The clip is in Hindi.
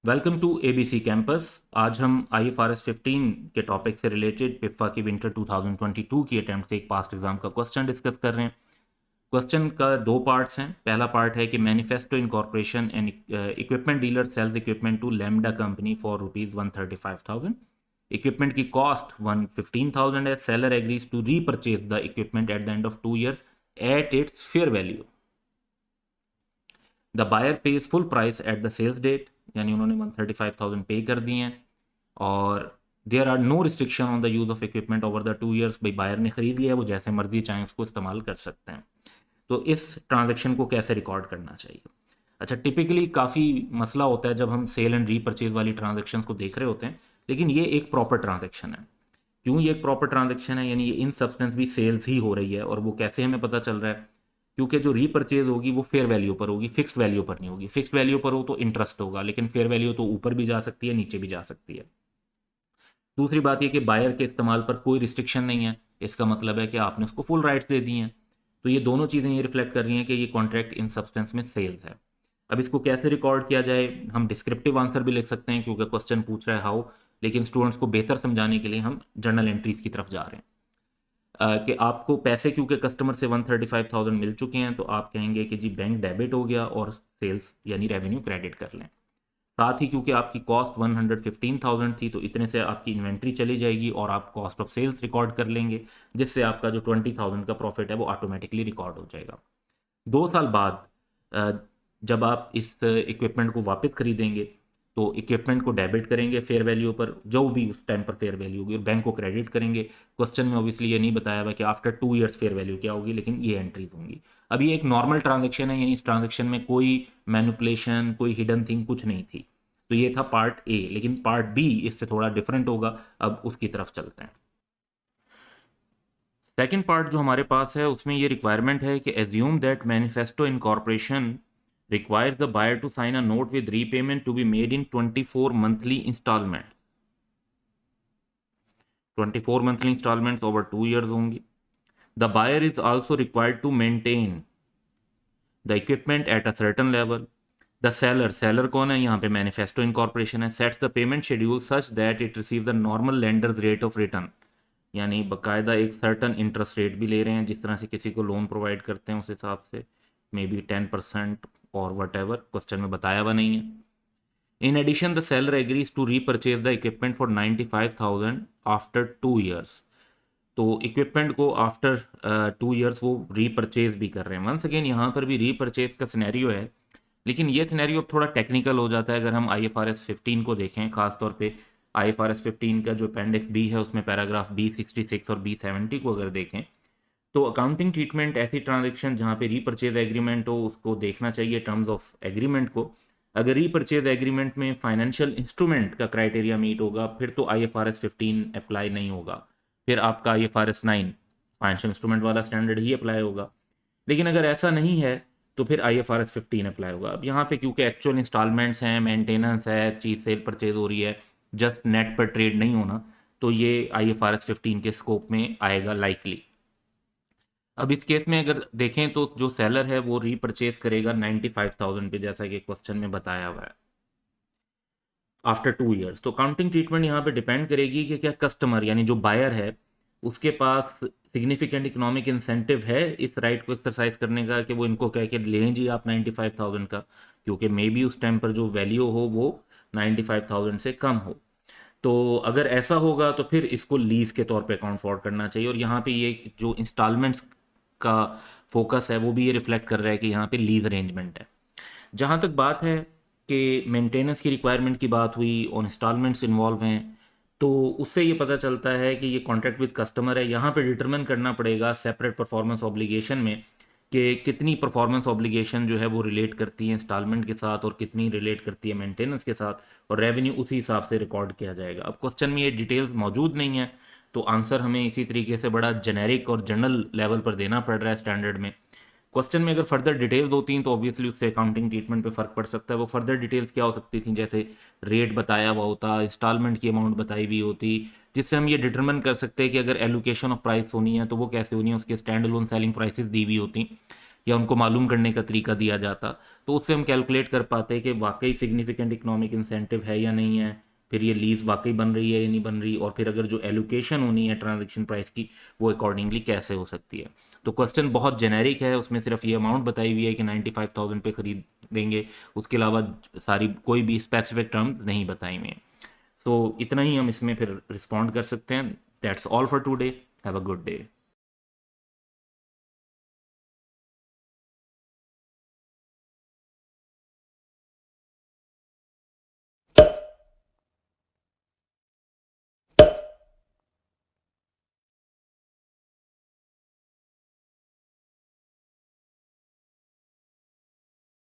Welcome to ABC campus. आज हम IFRS 15 के टॉपिक से रिलेटेड पिफ्फा की विंटर 2022 की अटेम्प्ट से एक पास्ट एग्जाम का क्वेश्चन डिस्कस कर रहे हैं। क्वेश्चन का दो पार्ट्स हैं। पहला पार्ट है कि Manifesto Incorporation and equipment dealer sells equipment to Lambda company for ₹135,000। Equipment की कॉस्ट 115,000 है। Seller agrees to repurchase the equipment at the end of 2 years at its fair value. The buyer pays full price at the sales date, यानी उन्होंने 135,000 पे कर दिए हैं। और there are no restriction on the use of equipment over the 2 years। भाई बायर ने खरीद लिया है, वो जैसे मर्जी चाहें उसको इस्तेमाल कर सकते हैं। तो इस ट्रांजैक्शन को कैसे रिकॉर्ड करना चाहिए? अच्छा, टिपिकली काफ़ी मसला होता है जब हम सेल एंड रीपरचेज वाली ट्रांजैक्शंस को देख रहे होते हैं, लेकिन ये एक प्रॉपर ट्रांजैक्शन है। क्यों ये एक प्रॉपर ट्रांजैक्शन है? यानी ये इन सब्सटेंस भी सेल्स ही हो रही है। और वो कैसे हमें पता चल रहा है? क्योंकि जो रीपरचेज होगी वो फेयर वैल्यू पर होगी, फिक्स्ड वैल्यू पर नहीं होगी। फिक्स्ड वैल्यू पर हो तो इंटरेस्ट होगा, लेकिन फेयर वैल्यू तो ऊपर भी जा सकती है, नीचे भी जा सकती है। दूसरी बात यह कि बायर के इस्तेमाल पर कोई रिस्ट्रिक्शन नहीं है। इसका मतलब है कि आपने उसको फुल राइट्स दे दिए हैं। तो ये दोनों चीज़ें ये रिफ्लेक्ट कर रही हैं कि ये कॉन्ट्रैक्ट इन सब्सटेंस में सेल्स है। अब इसको कैसे रिकॉर्ड किया जाए? हम डिस्क्रिप्टिव आंसर भी लिख सकते हैं क्योंकि क्वेश्चन पूछ रहा है हाउ, लेकिन स्टूडेंट्स को बेहतर समझाने के लिए हम जर्नल एंट्रीज की तरफ जा रहे हैं। कि आपको पैसे क्योंकि कस्टमर से 135,000 मिल चुके हैं, तो आप कहेंगे कि जी बैंक डेबिट हो गया और सेल्स यानी रेवेन्यू क्रेडिट कर लें। साथ ही क्योंकि आपकी कॉस्ट 115,000 थी, तो इतने से आपकी इन्वेंट्री चली जाएगी और आप कॉस्ट ऑफ सेल्स रिकॉर्ड कर लेंगे, जिससे आपका जो 20,000 का प्रॉफिट है वो ऑटोमेटिकली रिकॉर्ड हो जाएगा। 2 साल बाद जब आप इस इक्विपमेंट को वापस खरीदेंगे तो इक्विपमेंट को डेबिट करेंगे फेयर वैल्यू पर, जो भी उस टाइम पर फेयर वैल्यू होगी, बैंक को क्रेडिट करेंगे। क्वेश्चन में ऑब्वियसली ये नहीं बताया हुआ कि आफ्टर 2 years फेयर वैल्यू क्या होगी, लेकिन ये एंट्रीज होंगी। अब ये एक नॉर्मल ट्रांजेक्शन है, यानी इस ट्रांजेक्शन में कोई मैनिपुलेशन, कोई हिडन थिंग कुछ नहीं थी। तो ये था पार्ट ए, लेकिन पार्ट बी इससे थोड़ा डिफरेंट होगा। अब उसकी तरफ चलते हैं। सेकेंड पार्ट जो हमारे पास है उसमें ये रिक्वायरमेंट है कि assume that manifesto incorporation requires the buyer to sign a note with repayment to be made in 24 monthly installments। 24 monthly installments over 2 years होंगी। The buyer is also required to maintain the equipment at a certain level। The seller कौन है यहाँ पे? मैनिफेस्टो इनकॉर्पोरेशन है। Sets the payment schedule such that it receives the normal lender's rate of return। यानी बकायदा एक सर्टन इंटरेस्ट रेट भी ले रहे हैं, जिस तरह से किसी को लोन प्रोवाइड करते हैं उस हिसाब से, मे बी 10% और वट एवर, क्वेश्चन में बताया हुआ नहीं है। In addition the seller agrees to repurchase the equipment for 95,000 after 2 years। तो इक्विपमेंट को आफ्टर 2 years वो रीपरचेज भी कर रहे हैं। वंस अगेन यहाँ पर भी रीपरचेज का सिनेरियो है, लेकिन ये सिनेरियो थोड़ा टेक्निकल हो जाता है अगर हम IFRS 15 को देखें। खासतौर पे IFRS 15 का जो अपेंडिक्स बी है उसमें पैराग्राफ B66 और B70 को अगर देखें, तो अकाउंटिंग ट्रीटमेंट ऐसी ट्रांजेक्शन जहाँ पे रीपरचेज एग्रीमेंट हो उसको देखना चाहिए टर्म्स ऑफ एग्रीमेंट को। अगर रीपरचेज एग्रीमेंट में फाइनेंशियल इंस्ट्रूमेंट का क्राइटेरिया मीट होगा फिर तो IFRS 15 अप्लाई नहीं होगा, फिर आपका IFRS 9 फाइनेंशियल इंस्ट्रूमेंट वाला स्टैंडर्ड ही अप्लाई होगा। लेकिन अगर ऐसा नहीं है तो फिर IFRS 15 अप्लाई होगा। अब यहाँ पे क्योंकि एक्चुअल इंस्टॉलमेंट्स हैं, मेंटेनेंस है, चीज़ सेल परचेज हो रही है, जस्ट नेट पर ट्रेड नहीं होना, तो ये IFRS 15 के स्कोप में आएगा लाइकली। अब इस केस में अगर देखें तो जो सेलर है वो रीपरचेज करेगा 95,000 पे, जैसा कि क्वेश्चन में बताया हुआ है, आफ्टर 2 years। तो काउंटिंग ट्रीटमेंट यहाँ पे डिपेंड करेगी कि क्या कस्टमर यानी जो बायर है उसके पास सिग्निफिकेंट इकोनॉमिक इंसेंटिव है इस राइट को एक्सरसाइज करने का कि वो इनको कह के लें जी आप 95,000 का, क्योंकि मे बी उस टाइम पर जो वैल्यू हो वो 95,000 से कम हो। तो अगर ऐसा होगा तो फिर इसको लीज के तौर पे अकाउंट फॉर करना चाहिए। और यहाँ पे ये जो इंस्टॉलमेंट्स का फोकस है वो भी ये रिफ्लेक्ट कर रहा है कि यहाँ पे लीज अरेंजमेंट है। जहाँ तक बात है कि मेंटेनेंस की रिक्वायरमेंट की बात हुई और इंस्टॉलमेंट्स इन्वॉल्व हैं, तो उससे ये पता चलता है कि ये कॉन्ट्रैक्ट विद कस्टमर है। यहाँ पे डिटरमिन करना पड़ेगा सेपरेट परफॉर्मेंस ऑब्लिगेशन में कि कितनी परफॉर्मेंस ऑब्लिगेशन जो है वो रिलेट करती है इंस्टॉलमेंट के साथ और कितनी रिलेट करती है मेंटेनेंस के साथ, और रेवेन्यू उसी हिसाब से रिकॉर्ड किया जाएगा। अब क्वेश्चन में ये डिटेल्स मौजूद नहीं है, तो आंसर हमें इसी तरीके से बड़ा जेनेरिक और जनरल लेवल पर देना पड़ रहा है स्टैंडर्ड में। क्वेश्चन में अगर फर्दर डिटेल्स होती हैं तो ऑब्वियसली उससे अकाउंटिंग ट्रीटमेंट पे फर्क पड़ सकता है। वो फर्दर डिटेल्स क्या हो सकती थी, जैसे रेट बताया हुआ होता, इंस्टॉलमेंट की अमाउंट बताई हुई होती, जिससे हम ये डिटरमिन कर सकते हैं कि अगर एलोकेशन ऑफ प्राइस होनी है तो वो कैसे होनी है, उसके स्टैंड अलोन सेलिंग प्राइसेस दी हुई होती, या उनको मालूम करने का तरीका दिया जाता, तो उससे हम कैलकुलेट कर पाते कि वाकई सिग्निफिकेंट इकोनॉमिक इंसेंटिव है या नहीं है, फिर ये लीज वाकई बन रही है या नहीं बन रही, और फिर अगर जो एलोकेशन होनी है ट्रांजेक्शन प्राइस की वो अकॉर्डिंगली कैसे हो सकती है। तो क्वेश्चन बहुत जेनेरिक है, उसमें सिर्फ ये अमाउंट बताई हुई है कि 95,000 पे खरीद देंगे, उसके अलावा सारी कोई भी स्पेसिफिक टर्म्स नहीं बताई हुई हैं। सो इतना ही हम इसमें फिर रिस्पॉन्ड कर सकते हैं। That's all for today. Have a good day.